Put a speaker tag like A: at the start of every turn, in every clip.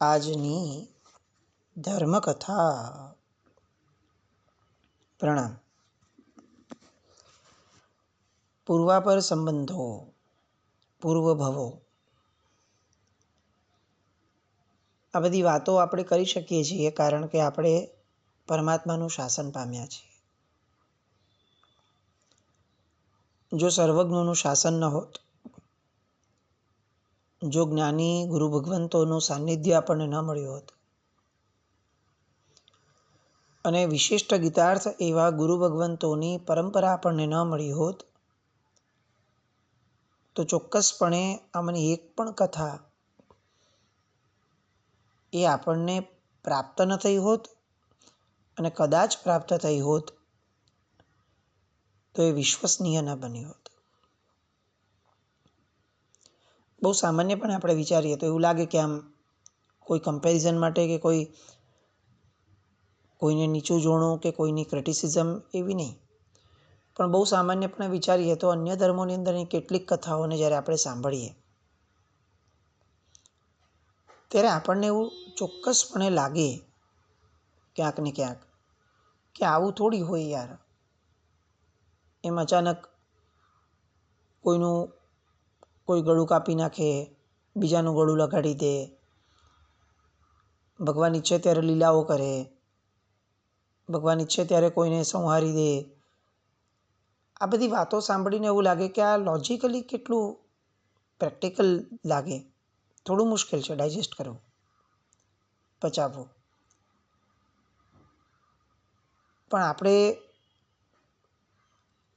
A: આજની ધર્મકથા. પ્રણામ. પૂર્વાપર સંબંધો, પૂર્વભવો, આ બધી વાતો આપણે કરી શકીએ છીએ કારણ કે આપણે પરમાત્માનું શાસન પામ્યા છીએ. જો સર્વજ્ઞોનું શાસન ન હોત, જો જ્ઞાની ગુરુ ભગવંતોનું સાનિધ્ય આપણને ન મળ્યું હોત અને વિશિષ્ટ ગીતાર્થ એવા ગુરુ ભગવંતોની પરંપરા આપણને ન મળી હોત તો ચોક્કસપણે આમાંની એક પણ કથા એ આપણને પ્રાપ્ત ન થઈ હોત, અને કદાચ પ્રાપ્ત થઈ હોત તો એ વિશ્વસનીય ન બની હોત. બહુ સામાન્યપણે આપણે વિચારીએ તો એવું લાગે કે આમ કોઈ કમ્પેરિઝન માટે કે કોઈને નીચું જોણું કે કોઈની ક્રિટિસિઝમ એવી નહીં, પણ બહુ સામાન્યપણે વિચારીએ તો અન્ય ધર્મોની અંદરની કેટલીક કથાઓને જ્યારે આપણે સાંભળીએ ત્યારે આપણને એવું ચોક્કસપણે લાગે ક્યાંક ને ક્યાંક કે આવું થોડી હોય યાર. એમ અચાનક કોઈ ગળું કાપી નાખે, બીજાનું ગળું લગાડી દે, ભગવાન ઈચ્છે ત્યારે લીલાઓ કરે, ભગવાન ઈચ્છે ત્યારે કોઈને સંહારી દે. આ બધી વાતો સાંભળીને એવું લાગે કે આ લોજિકલી કેટલું પ્રેક્ટિકલ લાગે. થોડું મુશ્કેલ છે ડાયજેસ્ટ કરવું, પચાવવું. પણ આપણે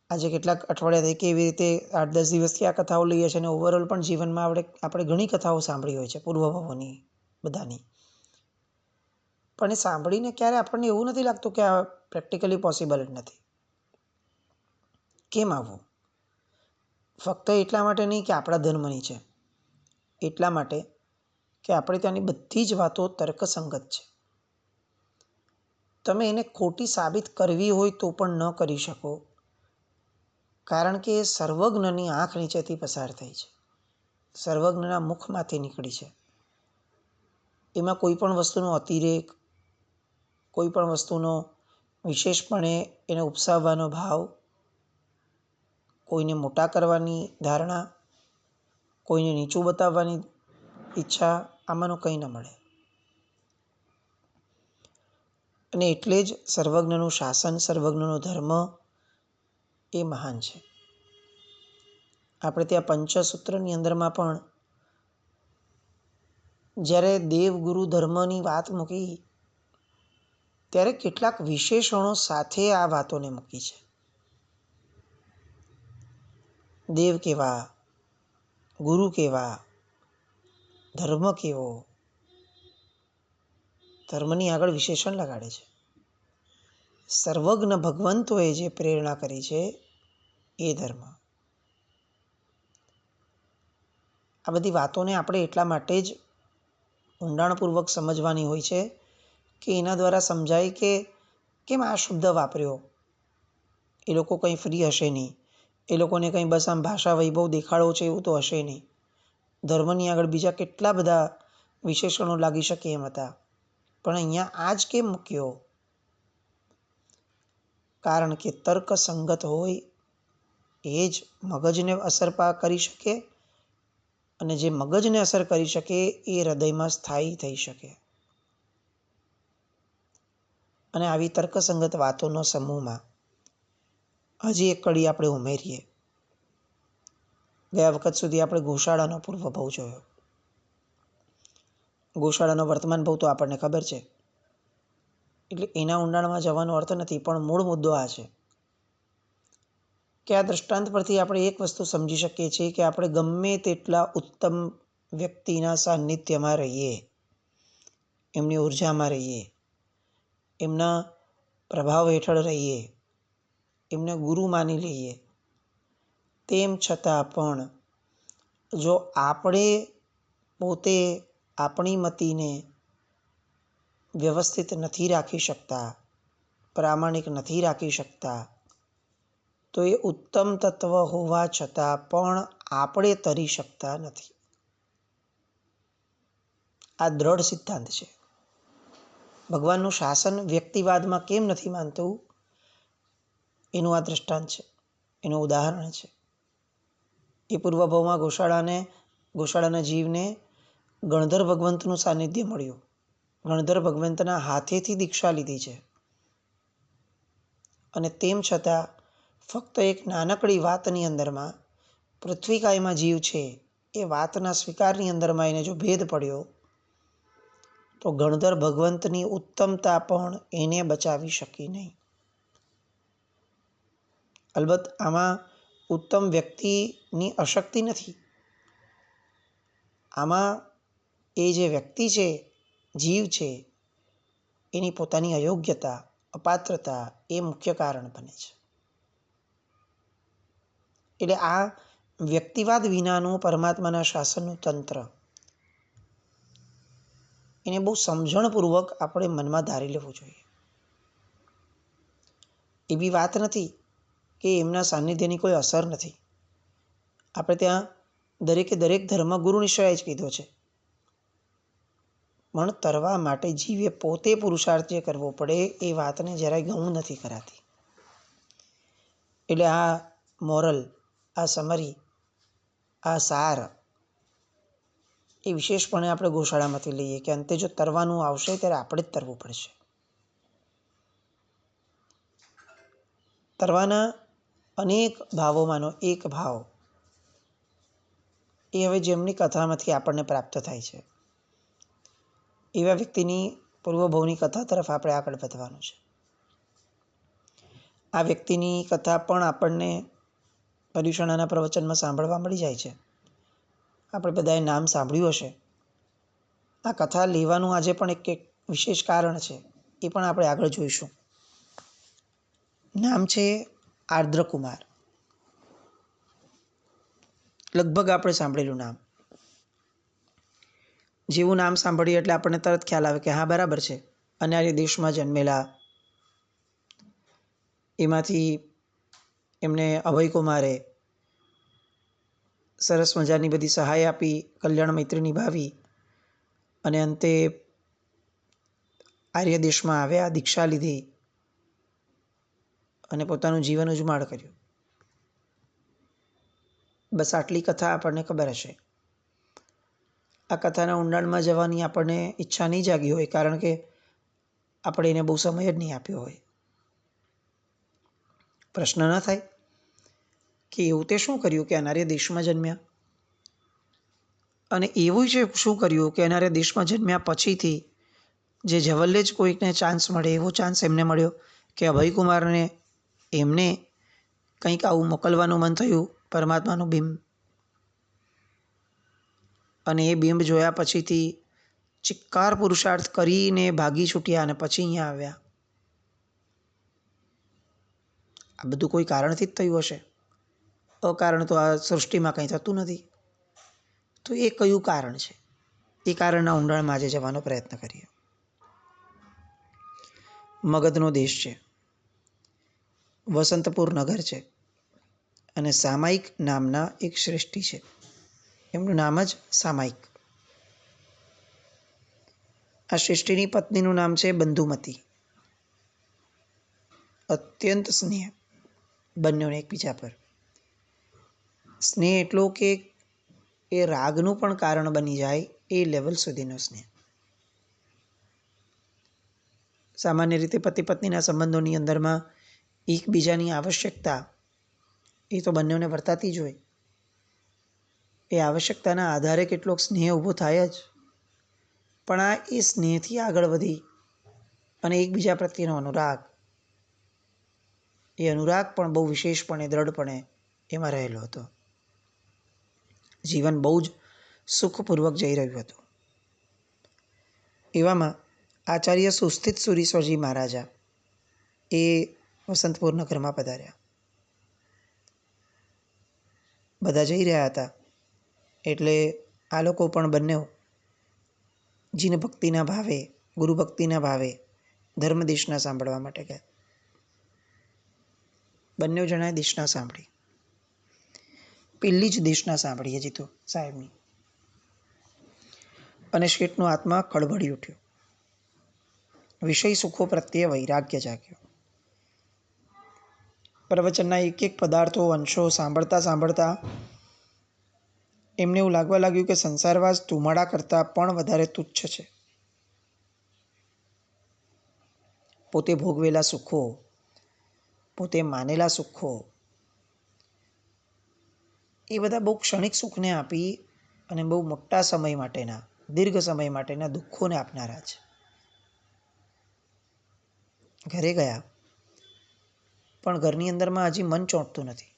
A: આજે કેટલાક અઠવાડિયાથી કે એવી રીતે 8-10 દિવસથી આ કથાઓ લઈએ છીએ અને ઓવરઓલ પણ જીવનમાં આપણે ઘણી કથાઓ સાંભળી હોય છે પૂર્વભવોની બધાની. પણ એ સાંભળીને ક્યારે આપણને એવું નથી લાગતું કે આ પ્રેક્ટિકલી પોસિબલ જ નથી. કેમ આવું? ફક્ત એટલા માટે નહીં કે આપણા ધર્મની છે, એટલા માટે કે આપણે ત્યાંની બધી જ વાતો તર્કસંગત છે. તમે એને ખોટી સાબિત કરવી હોય તો પણ ન કરી શકો, કારણ કે એ સર્વજ્ઞની આંખ નીચેથી પસાર થઈ છે, સર્વજ્ઞના મુખમાંથી નીકળી છે. એમાં કોઈ પણ વસ્તુનો અતિરેક, કોઈ પણ વસ્તુનો વિશેષપણે એને ઉપસાવવાનો ભાવ, કોઈને મોટા કરવાની ધારણા, કોઈને નીચું બતાવવાની ઈચ્છા, આમાંનું કંઈ ન મળે. અને એટલે જ સર્વજ્ઞનું શાસન, સર્વજ્ઞનો ધર્મ એ મહાન છે. આપણે ત્યાં પંચસૂત્રની અંદરમાં પણ જ્યારે દેવગુરુ ધર્મની વાત મૂકી ત્યારે કેટલાક વિશેષણો સાથે આ વાતોને મૂકી છે. દેવ કેવા, ગુરુ કેવા, ધર્મ કેવો, ધર્મની આગળ વિશેષણ લગાડે છે. સર્વજ્ઞ ભગવંતોએ જે પ્રેરણા કરી છે એ ધર્મ. આ બધી વાતોને આપણે એટલા માટે જ ઊંડાણપૂર્વક સમજવાની હોય છે કે એના દ્વારા સમજાય કે કેમ આ શબ્દ વાપર્યો. એ લોકો કંઈ ફ્રી હશે નહીં, એ લોકોને કંઈ બસ આમ ભાષા વૈભવ દેખાડો છે એવું તો હશે નહીં. ધર્મની આગળ બીજા કેટલા બધા વિશેષણો લાગી શકે એમ હતા, પણ અહીંયા આ જ કેમ મૂક્યો? કારણ કે તર્કસંગત હોય એ જ મગજને અસર કરી શકે, અને જે મગજને અસર કરી શકે એ હૃદયમાં સ્થાયી થઈ શકે. અને આવી તર્કસંગત વાતોનો સમૂહમાં હજી એક કડી આપણે ઉમેરીએ. ગયા વખત સુધી આપણે ગોશાળાનો પૂર્વભવ જોયો. ગોશાળાનો વર્તમાન ભવ તો આપણને ખબર છે, એટલે એના ઊંડાણમાં જવાનો અર્થ નથી, પણ મૂળ મુદ્દો આ છે કે આ દૃષ્ટાંત પરથી આપણે એક વસ્તુ સમજી શકીએ છીએ કે આપણે ગમે તેટલા ઉત્તમ વ્યક્તિના સાનિધ્યમાં રહીએ, એમની ઉર્જામાં રહીએ, એમના પ્રભાવ હેઠળ રહીએ, એમને ગુરુ માની લઈએ, તેમ છતાં પણ જો આપણે પોતે આપણી મતિને વ્યવસ્થિત નથી રાખી શકતા, પ્રામાણિક નથી રાખી શકતા, તો એ ઉત્તમ તત્વ હોવા છતાં પણ આપણે તરી શકતા નથી. આ દ્રઢ સિદ્ધાંત છે. ભગવાનનું શાસન વ્યક્તિવાદમાં કેમ નથી માનતું એનું આ દૃષ્ટાંત છે, એનું ઉદાહરણ છે. એ પૂર્વભાવમાં ગોશાળાના જીવને ગણધર ભગવંતનું સાનિધ્ય મળ્યું. ગણધર ભગવંતના હાથેથી દીક્ષા લીધી છે. અને તેમ છતાં ફક્ત એક નાનકડી વાતની અંદરમાં પૃથ્વીકાયમાં જીવ છે એ વાતના સ્વીકારની અંદરમાં એને જો ભેદ પડ્યો તો ગણધર ભગવંતની ઉત્તમતા પણ એને બચાવી શકી નહીં. અલબત્ત આમાં ઉત્તમ વ્યક્તિની અશક્તિ નથી. આમાં એ જે વ્યક્તિ છે, જીવ છે, એની પોતાની અયોગ્યતા, અપાત્રતા એ મુખ્ય કારણ બને છે. એટલે આ વ્યક્તિવાદ વિનાનું પરમાત્માના શાસનનું તંત્ર એને બહુ સમજણપૂર્વક આપણે મનમાં ધારી લેવું જોઈએ. એવી વાત નથી કે એમના સાનિધ્યની કોઈ અસર નથી. આપણે ત્યાં દરેકે દરેક ધર્મગુરુ નિશ્ચય જ કીધો છે. પણ તરવા માટે જીવે પોતે પુરુષાર્થ જે કરવો પડે એ વાતને જરાય ગૌણ નથી કરાતી. એટલે આ મોરલ, આ સમરી, આ સાર એ વિશેષપણે આપણે ગોશાળામાંથી લઈએ કે અંતે જો તરવાનું આવશે ત્યારે આપણે જ તરવું પડશે. તરવાના અનેક ભાવોમાંનો એક ભાવ એ હવે જેમની કથામાંથી આપણને પ્રાપ્ત થાય છે એવા વ્યક્તિની પૂર્વભાવની કથા તરફ આપણે આગળ વધવાનું છે. આ વ્યક્તિની કથા પણ આપણને પર્યુષણાના પ્રવચનમાં સાંભળવા મળી જાય છે. આપણે બધાએ નામ સાંભળ્યું હશે. આ કથા લેવાનું આજે પણ એક વિશેષ કારણ છે, એ પણ આપણે આગળ જોઈશું. નામ છે આર્દ્રકુમાર. લગભગ આપણે સાંભળેલું નામ. જેવું નામ સાંભળીએ એટલે આપણને તરત ખ્યાલ આવે કે હા બરાબર છે, અનાર્ય દેશમાં જન્મેલા. એમાંથી એમને અભયકુમારે સરસ મજાની બધી સહાય આપી, કલ્યાણ મૈત્રી નિભાવી અને અંતે આર્ય દેશમાં આવ્યા, દીક્ષા લીધી અને પોતાનું જીવન ઉજ્માળ કર્યું. બસ આટલી કથા આપણને ખબર હશે. આ કથાના ઊંડાણમાં જવાની આપણને ઈચ્છા નહીં જાગી હોય, કારણ કે આપણે એને બહુ સમય જ નહીં આપ્યો હોય. પ્રશ્ન ન થાય કે એવું તે શું કર્યું કે અનાર્ય દેશમાં જન્મ્યા, અને એવું છે શું કર્યું કે અનાર્ય દેશમાં જન્મ્યા પછીથી જે જવલ્લે જ કોઈકને ચાન્સ મળે એવો ચાન્સ એમને મળ્યો કે અભયકુમારને એમને કંઈક આવું મોકલવાનું મન થયું, પરમાત્માનું બિંબ, અને એ બિંબ જોયા પછીથી ચિક્કાર પુરુષાર્થ કરીને ભાગી છૂટ્યા અને પછી અહીંયા આવ્યા. આ બધું કોઈ કારણથી જ થયું હશે. અકારણ તો આ સૃષ્ટિમાં કંઈ થતું નથી. તો એ કયું કારણ છે? એ કારણના ઊંડાણમાં આજે જવાનો પ્રયત્ન કરીએ. મગધનો દેશ છે, વસંતપુર નગર છે, અને સામાયિક નામના એક શ્રેષ્ઠી છે. એમનું નામ જ સામાયિક. આ શ્રેષ્ઠીની પત્નીનું નામ છે બંધુમતી. અત્યંત સ્નેહ બંનેને એકબીજા પર. સ્નેહ એટલો કે એ રાગનું પણ કારણ બની જાય એ લેવલ સુધીનો સ્નેહ. સામાન્ય રીતે પતિ પત્નીના સંબંધોની અંદરમાં એકબીજાની આવશ્યકતા એ તો બંનેને વર્તાતી જ હોય. એ આવશ્યકતાના આધારે કેટલોક સ્નેહ ઊભો થાય જ, પણ આ એ સ્નેહથી આગળ વધી અને એકબીજા પ્રત્યેનો અનુરાગ, એ અનુરાગ પણ બહુ વિશેષપણે, દ્રઢપણે એમાં રહેલો હતો. જીવન બહુ જ સુખપૂર્વક જઈ રહ્યું હતું. એવામાં આચાર્ય સુસ્થિત સુરીશ્વરજી મહારાજા એ વસંતપુર નગરમાં પધાર્યા. બધા જઈ રહ્યા હતા એટલે આ લોકો પણ બંને જીન ભક્તિના ભાવે, ગુરુ ભક્તિના ભાવે ધર્મ દેશના સાંભળવા માટે ગયા. બંને જણાએ દેશના સાંભળી. પેલી જ દેશના સાંભળી હજી તો સાહેબની. અને શેઠનો આત્મા ખળભળી ઉઠ્યો. વિષય સુખો પ્રત્યે વૈરાગ્ય જાગ્યો. પ્રવચનના એક એક પદાર્થો અંશો સાંભળતા સાંભળતા એમને એવું લાગવા લાગ્યું કે સંસારવાસ ધુમાડા કરતાં પણ વધારે તુચ્છ છે. પોતે ભોગવેલા સુખો, પોતે માનેલા સુખો, એ બધા બહુ ક્ષણિક સુખને આપી અને બહુ મોટા સમય માટેના, દીર્ઘ સમય માટેના દુઃખોને આપનારા છે. ઘરે ગયા પણ ઘરની અંદરમાં હજી મન ચોંટતું નથી.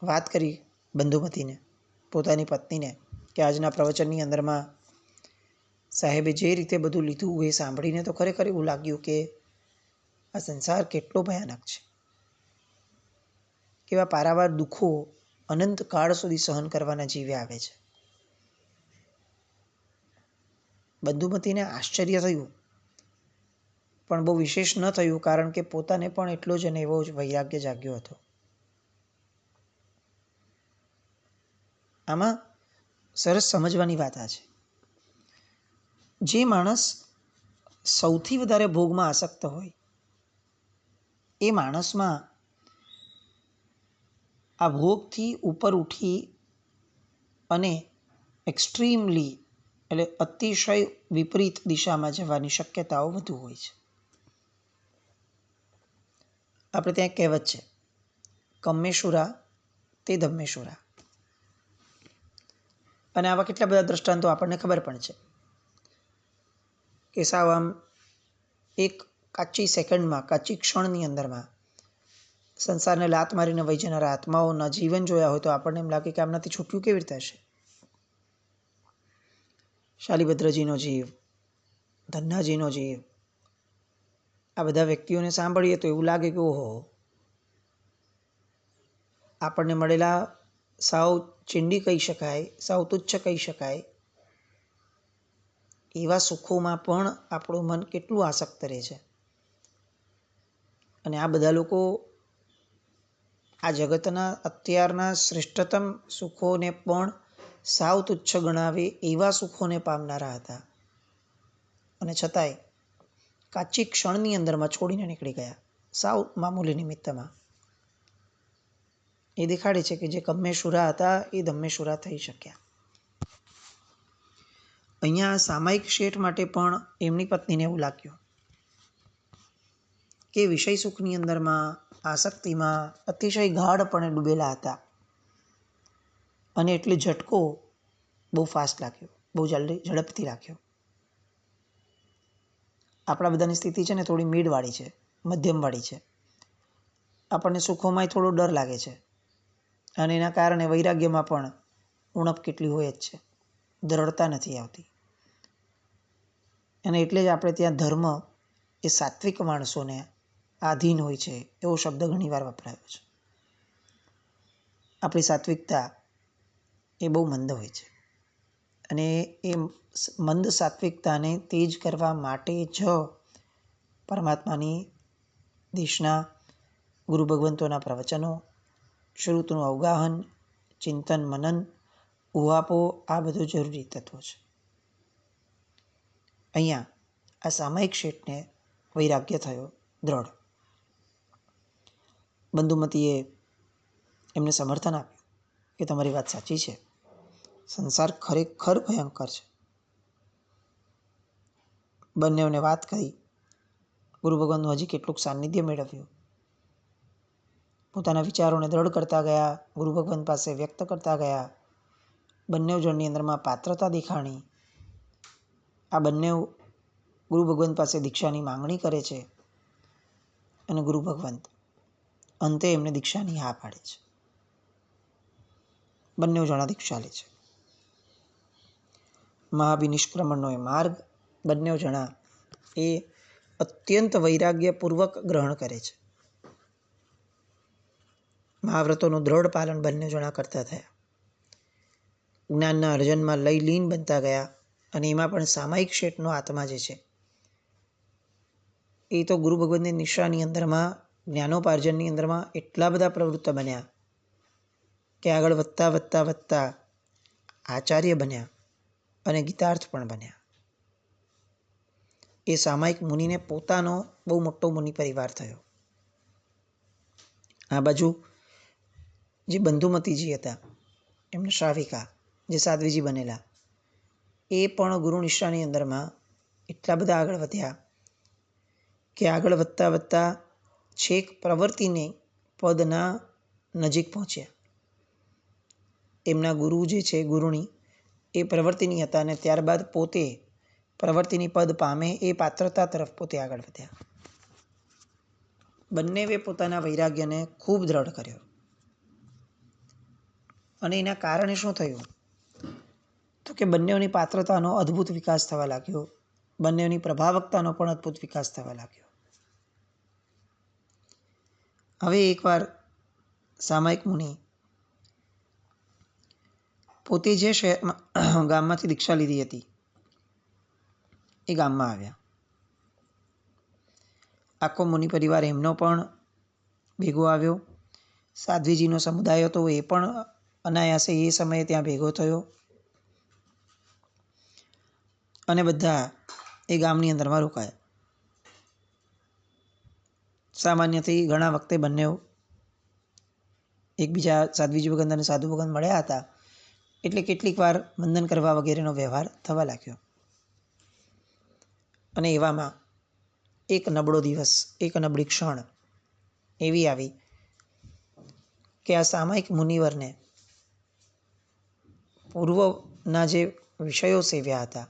A: વાત કરી બંધુમતીને, પોતાની પત્નીને, કે આજના પ્રવચનની અંદરમાં સાહેબે જે રીતે બધું લીધું એ સાંભળીને તો ખરેખર એવું લાગ્યું કે આ સંસાર કેટલો ભયાનક છે. કેવા પારાવાર દુઃખો અનંત કાળ સુધી સહન કરવાના જીવે આવે છે. બંધુમતીને આશ્ચર્ય થયું, પણ બહુ વિશેષ ન થયું, કારણ કે પોતાને પણ એટલો જ અને એવો જ વૈરાગ્ય જાગ્યો હતો. આમાં સરસ સમજવાની વાત આ છે, જે માણસ સૌથી વધારે ભોગમાં આસક્ત હોય એ માણસમાં આ ભોગથી ઉપર ઉઠી અને એક્સ્ટ્રીમલી એટલે અતિશય વિપરીત દિશામાં જવાની શક્યતાઓ વધુ હોય છે. આપણે ત્યાં કહેવત છે, કમ્મેશુરા તે ધમ્મેશુરા. અને આવા કેટલા બધા દ્રષ્ટાંતો આપણને ખબર પણ છે કે સાવ આમ એક કાચી સેકન્ડમાં, કાચી ક્ષણની અંદરમાં સંસારને લાત મારીને વહી જનારા આત્માઓના જીવન જોયા હોય તો આપણને એમ લાગે કે આમનાથી છૂટવું કેવી રીતે હશે. શાલિભદ્રજીનો જીવ, ધન્નાજીનો જીવ, આ બધા વ્યક્તિઓને સાંભળીએ તો એવું લાગે કે ઓહો, આપણને મળેલા સાવ ચીંડી કહી શકાય, સાવ તુચ્છ કહી શકાય એવા સુખોમાં પણ આપણું મન કેટલું આસક્ત રહે છે. અને આ બધા લોકો આ જગતના અત્યારના શ્રેષ્ઠતમ સુખોને પણ સાવ તુચ્છ ગણાવે એવા સુખોને પામનારા હતા. અને છતાંય કાચી ક્ષણની અંદરમાં છોડીને નીકળી ગયા, સાવ મામૂલી નિમિત્તમાં. એ દેખાડે છે કે જે કમ્મેશુરા હતા એ ધમ્મેશુરા થઈ શક્યા. અહીંયા સામાયિક શેઠ માટે પણ એમની પત્નીને એવું લાગ્યું કે વિષય સુખની અંદરમાં, આસક્તિમાં અતિશય ગાઢપણે ડૂબેલા હતા. અને એટલે ઝટકો બહુ ફાસ્ટ લાગ્યો, બહુ જલ્દી ઝડપથી લાગ્યો. આપણા બધાની સ્થિતિ છે ને થોડી મીડવાળી છે, મધ્યમવાળી છે. આપણને સુખોમાંય થોડો ડર લાગે છે અને એના કારણે વૈરાગ્યમાં પણ ઉણપ કેટલી હોય જ છે, દ્રઢતા નથી આવતી. અને એટલે જ આપણે ત્યાં ધર્મ એ સાત્વિક માણસોને આધીન હોય છે એવો શબ્દ ઘણીવાર વપરાયો છે. આપણી સાત્વિકતા એ બહુ મંદ હોય છે અને એ મંદ સાત્વિકતાને તેજ કરવા માટે જ પરમાત્માની દેશના ગુરુ ભગવંતોના પ્રવચનો, શ્રુતનું અવગાહન, ચિંતન મનન, ઉહાપો, આ બધું જરૂરી તત્વો છે. અહીંયા આ સામાયિક શેઠને વૈરાગ્ય થયો દ્રઢ. બંધુમતીએ એમને સમર્થન આપ્યું કે તમારી વાત સાચી છે, સંસાર ખરેખર ભયંકર છે. બંનેઓને વાત કરી, ગુરુ ભગવાનનું હજી કેટલુંક સાનિધ્ય મેળવ્યું, પોતાના વિચારોને દ્રઢ કરતા ગયા, ગુરુ ભગવાન પાસે વ્યક્ત કરતા ગયા. બંને જણની અંદરમાં પાત્રતા દેખાણી. આ બંને ગુરુ ભગવંત પાસે દીક્ષાની માંગણી કરે છે અને ગુરુ ભગવંત અંતે એમને દીક્ષાની હા પાડે છે. બંને જણા દીક્ષા લે છે. મહાભિનિષ્ક્રમણનો એ માર્ગ બંને જણા એ અત્યંત વૈરાગ્યપૂર્વક ગ્રહણ કરે છે. મહાવ્રતોનું દ્રઢ પાલન બંને જણા કરતા થયા. જ્ઞાનના અર્જનમાં લઈ લીન બનતા ગયા. અને એમાં પણ સામાયિક શેઠનો આત્મા જે છે એ તો ગુરુ ભગવંતની નિષ્ઠાની અંદરમાં, જ્ઞાનોપાર્જનની અંદરમાં એટલા બધા પ્રવૃત્ત બન્યા કે આગળ વધતા વધતા વધતા આચાર્ય બન્યા અને ગીતાર્થ પણ બન્યા. એ સામાયિક મુનિને પોતાનો બહુ મોટો મુનિ પરિવાર થયો. આ બાજુ જે બંધુમતીજી હતા, એમને શ્રાવિકા જે સાધ્વીજી બનેલા, એ પણ ગુરુ નિષ્ઠાની અંદરમાં એટલા બધા આગળ વધ્યા કે આગળ વધતા વધતા છેક પ્રવૃત્તિને પદના નજીક પહોંચ્યા. એમના ગુરુ જે છે ગુરુણી એ પ્રવૃત્તિની હતા અને ત્યારબાદ પોતે પ્રવૃત્તિની પદ પામે એ પાત્રતા તરફ પોતે આગળ વધ્યા. બંનેવે પોતાના વૈરાગ્યને ખૂબ દ્રઢ કર્યો. અને એના કારણે શું થયું તો કે બંનેઓની પાત્રતાનો અદ્ભુત વિકાસ થવા લાગ્યો. બંનેઓની પ્રભાવકતાનો પણ અદ્ભુત વિકાસ થવા લાગ્યો. હવે એકવાર સામાયિક મુનિ પોતે જે ગામમાંથી દીક્ષા લીધી હતી એ ગામમાં આવ્યા. આખો મુનિ પરિવાર એમનો પણ ભેગો આવ્યો. સાધ્વીજીનો સમુદાય હતો એ પણ અનાયાસે એ સમયે ત્યાં ભેગો થયો અને બધા એ ગામની અંદરમાં રોકાયા. સામાન્યથી ઘણા વખતે બંને એકબીજા સાધ્વીજી ભગત અને સાધુ ભગત મળ્યા હતા, એટલે કેટલીક વાર વંદન કરવા વગેરેનો વ્યવહાર થવા લાગ્યો. અને એવામાં એક નબળો દિવસ, એક નબળી ક્ષણ એવી આવી કે આ સામાયિક મુનિવરને પૂર્વના જે વિષયો સેવ્યા હતા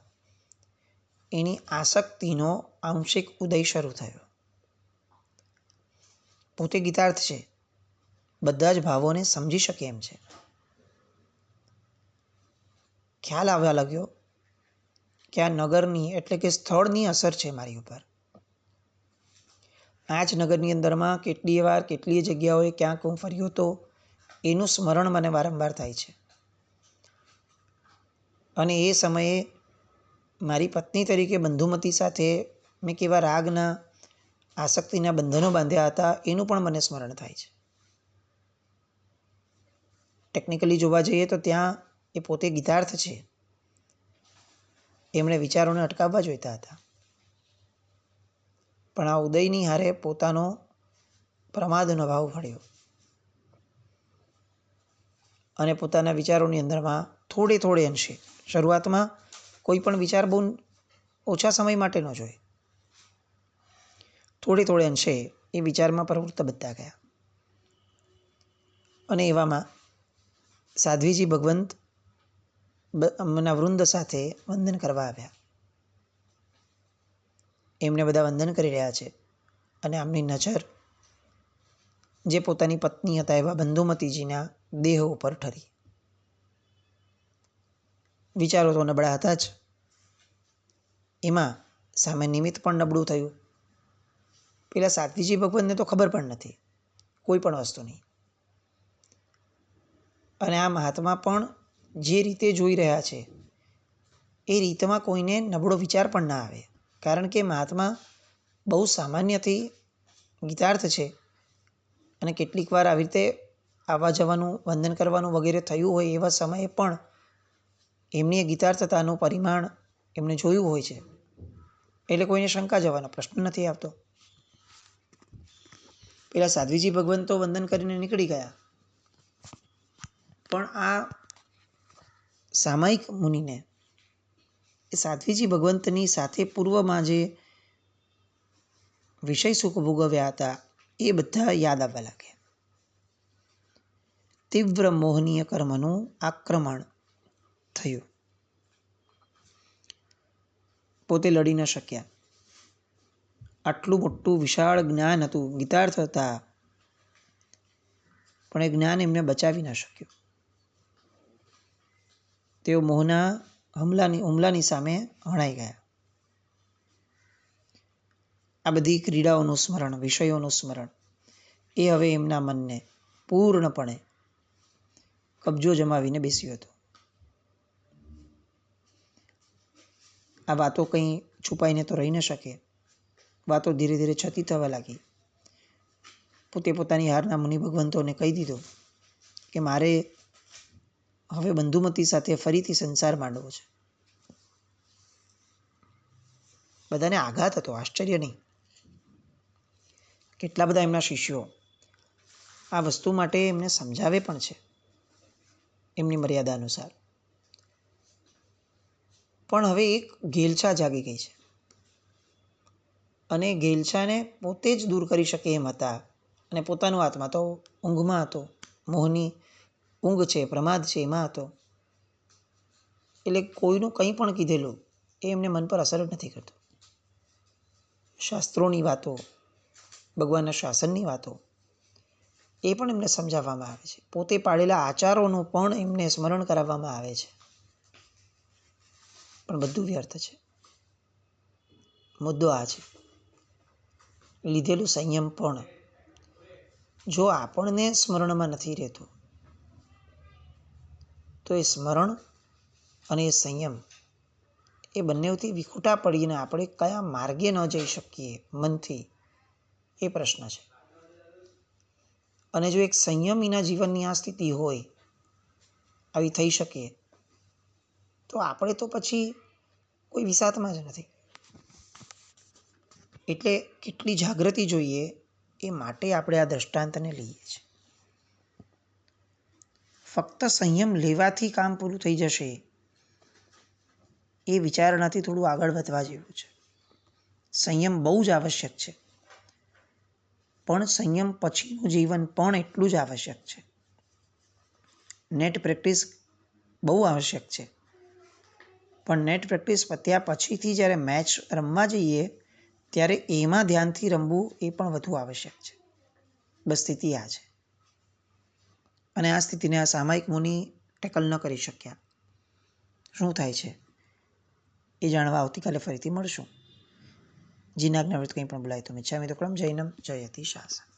A: એની આસક્તિનો આંશિક ઉદય શરૂ થયો. પોતે ગીતાર્થ છે, બધા જ ભાવોને સમજી શકે એમ છે. ખ્યાલ આવવા લાગ્યો કે આ નગરની એટલે કે સ્થળની અસર છે મારી ઉપર. આ જ નગરની અંદરમાં કેટલીય વાર કેટલીય જગ્યાઓએ ક્યાંક હું ફર્યો તો એનું સ્મરણ મને વારંવાર થાય છે. અને એ સમયે મારી પત્ની તરીકે બંધુમતી સાથે મેં કેવા રાગના આસક્તિના બંધનો બાંધ્યા હતા એનું પણ મને સ્મરણ થાય છે. ટેકનિકલી જોવા જઈએ તો ત્યાં એ પોતે ગીતાર્થ છે, એમણે વિચારોને અટકાવવા જોઈતા હતા, પણ આ ઉદયની હારે પોતાનો પ્રમાદનો ભાવ ફળ્યો અને પોતાના વિચારોની અંદરમાં થોડે અંશે, શરૂઆતમાં કોઈ પણ વિચાર બહુ ઓછા સમય માટે ન જોઈએ, થોડે અંશે એ વિચારમાં પ્રવૃત્ત બનતા ગયા. અને એવામાં સાધ્વીજી ભગવંત ના વૃંદ સાથે વંદન કરવા આવ્યા. એમને બધા વંદન કરી રહ્યા છે અને આમની નજર જે પોતાની પત્ની હતા એવા બંધુમતીજીના દેહ ઉપર ઠરી. વિચારો તો નબળા હતા જ, એમાં સામે નિમિત્ત પણ નબળું થયું. પેલા સાધ્વીજી ભગવંતને તો ખબર પણ નથી કોઈ પણ વસ્તુની, અને આ મહાત્મા પણ જે રીતે જોઈ રહ્યા છે એ રીતમાં કોઈને નબળો વિચાર પણ ના આવે, કારણ કે મહાત્મા બહુ સામાન્યથી ગીતાર્થ છે અને કેટલીક વાર આવી રીતે આવવા જવાનું, વંદન કરવાનું વગેરે થયું હોય એવા સમયે પણ એમની ગીતાર્થતાનું પરિમાણ એમને જોયું હોય છે, એટલે કોઈને શંકા જવાનો પ્રશ્ન નથી આવતો. પેલા સાધ્વીજી ભગવંત તો વંદન કરીને નીકળી ગયા, પણ આ સામાયિક મુનિને એ સાધ્વીજી ભગવંતની સાથે પૂર્વમાં જે વિષય સુખ ભોગવ્યા હતા એ બધા યાદ આવવા લાગ્યા. તીવ્ર મોહનીય કર્મનું આક્રમણ થયું. પોતે લડી ન શક્યા. આટલું મોટું વિશાળ જ્ઞાન હતું, ગીતાર્થ હતા, પણ એ જ્ઞાન એમને બચાવી ન શક્યું. તેઓ મોહના હુમલાની સામે હણાઈ ગયા. આ બધી ક્રીડાઓનું સ્મરણ, વિષયોનું સ્મરણ એ હવે એમના મનને પૂર્ણપણે કબજો જમાવીને બેસ્યું હતું. આ વાતો કંઈ છુપાઈને તો રહી ન શકે. વાતો ધીરે ધીરે છતી થવા લાગી. પોતે પોતાની હારના મુનિ ભગવંતોને કહી દીધું કે મારે હવે બંધુમતી સાથે ફરીથી સંસાર માંડવો છે. બધાને આઘાત હતો, આશ્ચર્ય નહીં. કેટલા બધા એમના શિષ્યો આ વસ્તુ માટે એમને સમજાવે પણ છે એમની મર્યાદા અનુસાર. પણ હવે એક ઘેલછા જાગી ગઈ છે અને ઘેલછાને પોતે જ દૂર કરી શકે એમ હતા. અને પોતાનો આત્મા તો ઊંઘમાં હતો, મોહની ઊંઘ છે, પ્રમાદ છે, એમાં હતો. એટલે કોઈનું કંઈ પણ કીધેલું એ એમને મન પર અસર જ નથી કરતું. શાસ્ત્રોની વાતો, ભગવાનના શાસનની વાતો એ પણ એમને સમજાવવામાં આવે છે. પોતે પાડેલા આચારોનું પણ એમને સ્મરણ કરાવવામાં આવે છે. પણ બધું વ્યર્થ છે. મુદ્દો આ છે, લીધેલું સંયમ પણ જો આપણને સ્મરણમાં નથી રહેતું તો એ સ્મરણ અને એ સંયમ એ બંનેથી વિખૂટા પડીને આપણે કયા માર્ગે ન જઈ શકીએ મનથી, એ પ્રશ્ન છે. અને જો એક સંયમીના જીવનની આ સ્થિતિ હોય, આવી થઈ શકે, તો આપણે તો પછી કોઈ વિસાતમાં જ નથી. એટલે કેટલી જાગૃતિ જોઈએ એ માટે આપણે આ દ્રષ્ટાંતને લઈએ છીએ. ફક્ત સંયમ લેવાથી કામ પૂરું થઈ જશે એ વિચારણાથી થોડું આગળ વધવા જેવું છે. સંયમ બહુ જ આવશ્યક છે, પણ સંયમ પછીનું જીવન પણ એટલું જ આવશ્યક છે. નેટ પ્રેક્ટિસ બહુ આવશ્યક છે, પણ નેટ પ્રેક્ટિસ પત્યા પછીથી જ્યારે મેચ રમવા જઈએ ત્યારે એમાં ધ્યાનથી રમવું એ પણ વધુ આવશ્યક છે. બસ સ્થિતિ આ છે. અને આ સ્થિતિને આ સામાયિક મુનિ ટેકલ ન કરી શક્યા. શું થાય છે એ જાણવા આવતીકાલે ફરીથી મળશું. જીનાજ્ઞાવૃત્ત કંઈ પણ બોલાય તો મિચ્છામિ દુક્કડમ. જૈનમ જયતિ શાસન.